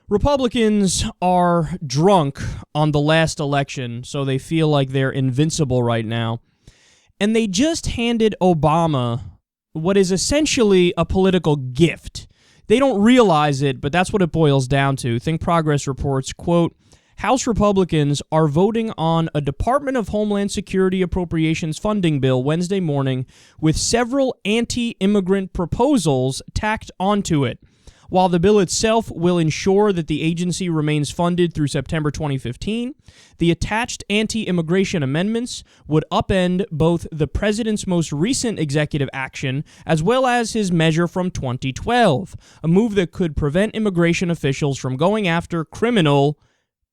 Republicans are drunk on the last election, so they feel like they're invincible right now. And they just handed Obama what is essentially a political gift. They don't realize it, but that's what it boils down to. Think Progress reports, quote, House Republicans are voting on a Department of Homeland Security Appropriations funding bill Wednesday morning with several anti-immigrant proposals tacked onto it. While the bill itself will ensure that the agency remains funded through September 2015, the attached anti-immigration amendments would upend both the president's most recent executive action as well as his measure from 2012, a move that could prevent immigration officials from going after criminal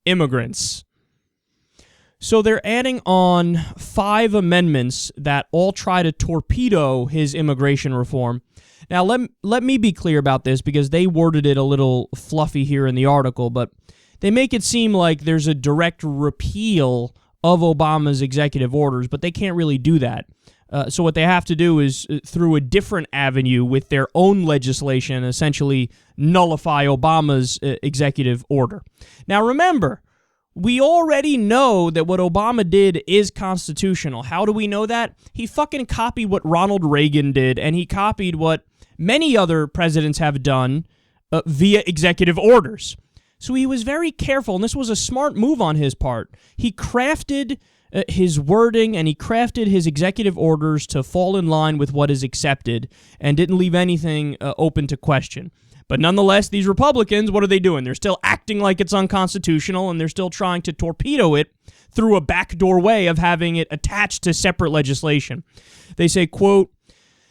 immigrants. So they're adding on 5 amendments that all try to torpedo his immigration reform. Now, let me be clear about this because they worded it a little fluffy here in the article, but they make it seem like there's a direct repeal of Obama's executive orders, but they can't really do that. So what they have to do is, through a different avenue with their own legislation, essentially nullify Obama's executive order. Now, remember, we already know that what Obama did is constitutional. How do we know that? He fucking copied what Ronald Reagan did, and he copied what many other presidents have done via executive orders. So he was very careful, and this was a smart move on his part. He crafted his wording, and he crafted his executive orders to fall in line with what is accepted, and didn't leave anything open to question. But nonetheless, these Republicans, what are they doing? They're still acting like it's unconstitutional, and they're still trying to torpedo it through a backdoor way of having it attached to separate legislation. They say, quote,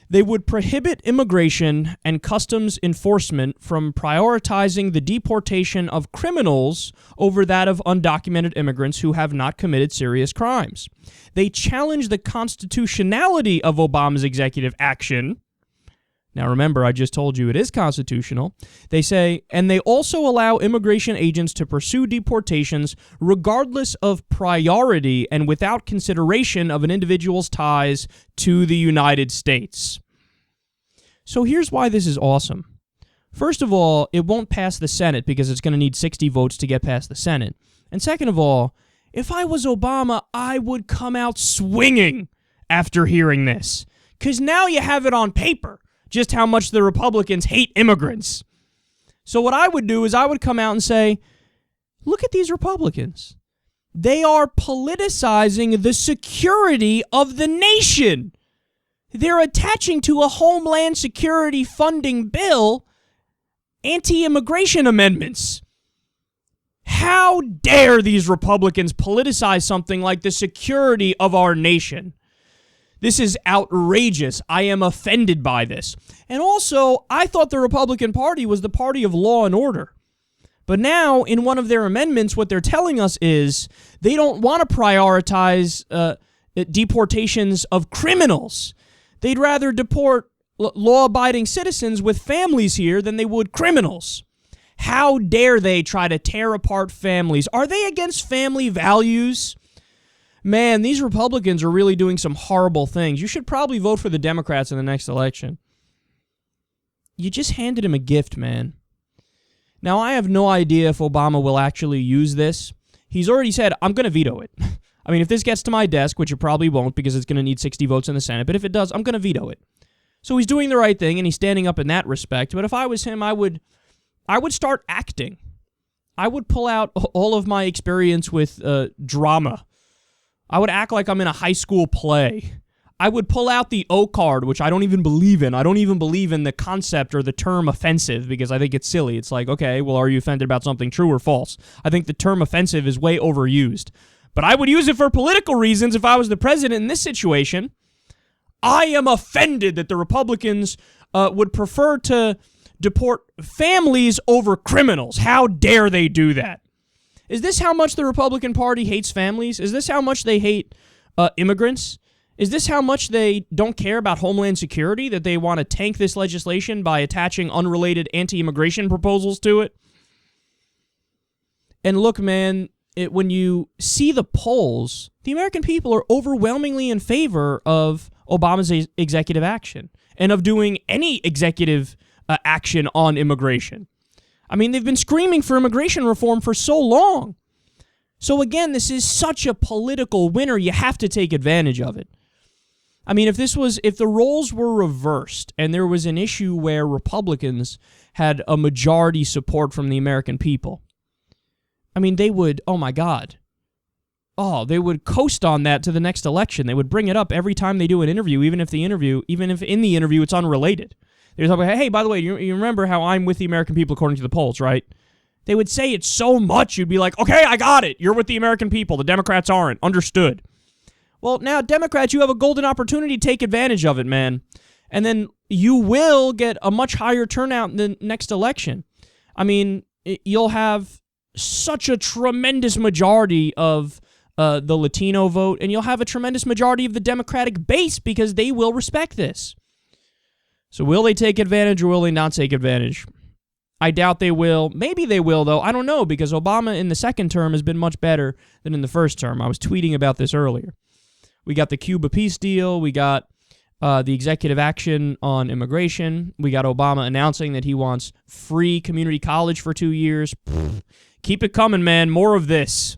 they would prohibit immigration and customs enforcement from prioritizing the deportation of criminals over that of undocumented immigrants who have not committed serious crimes. They challenge the constitutionality of Obama's executive action. Now, remember, I just told you it is constitutional. They say, and they also allow immigration agents to pursue deportations regardless of priority and without consideration of an individual's ties to the United States. So here's why this is awesome. First of all, it won't pass the Senate because it's going to need 60 votes to get past the Senate. And second of all, if I was Obama, I would come out swinging after hearing this. Because now you have it on paper. Just how much the Republicans hate immigrants. So what I would do is I would come out and say, look at these Republicans. They are politicizing the security of the nation. They're attaching to a Homeland Security funding bill anti-immigration amendments. How dare these Republicans politicize something like the security of our nation? This is outrageous. I am offended by this. And also, I thought the Republican Party was the party of law and order. But now, in one of their amendments, what they're telling us is they don't want to prioritize deportations of criminals. They'd rather deport law-abiding citizens with families here than they would criminals. How dare they try to tear apart families? Are they against family values? Man, these Republicans are really doing some horrible things. You should probably vote for the Democrats in the next election. You just handed him a gift, man. Now, I have no idea if Obama will actually use this. He's already said, I'm going to veto it. I mean, if this gets to my desk, which it probably won't because it's going to need 60 votes in the Senate, but if it does, I'm going to veto it. So he's doing the right thing, and he's standing up in that respect. But if I was him, I would start acting. I would pull out all of my experience with drama. I would act like I'm in a high school play. I would pull out the O card, which I don't even believe in. I don't even believe in the concept or the term offensive because I think it's silly. It's like, okay, well, are you offended about something true or false? I think the term offensive is way overused. But I would use it for political reasons if I was the president in this situation. I am offended that the Republicans would prefer to deport families over criminals. How dare they do that? Is this how much the Republican Party hates families? Is this how much they hate immigrants? Is this how much they don't care about Homeland Security, that they want to tank this legislation by attaching unrelated anti-immigration proposals to it? And look, man, when you see the polls, the American people are overwhelmingly in favor of Obama's executive action and of doing any executive action on immigration. I mean, they've been screaming for immigration reform for so long. So again, this is such a political winner, you have to take advantage of it. I mean, if the roles were reversed and there was an issue where Republicans had a majority support from the American people, I mean, they would, oh my God. Oh, they would coast on that to the next election. They would bring it up every time they do an interview, even if in the interview it's unrelated. They're talking about, hey, by the way, you remember how I'm with the American people according to the polls, right? They would say it so much, you'd be like, okay, I got it. You're with the American people. The Democrats aren't. Understood. Well, now, Democrats, you have a golden opportunity to take advantage of it, man. And then you will get a much higher turnout in the next election. I mean, you'll have such a tremendous majority of the Latino vote, and you'll have a tremendous majority of the Democratic base because they will respect this. So will they take advantage or will they not take advantage? I doubt they will. Maybe they will, though. I don't know, because Obama in the second term has been much better than in the first term. I was tweeting about this earlier. We got the Cuba peace deal. We got the executive action on immigration. We got Obama announcing that he wants free community college for 2 years. Keep it coming, man. More of this.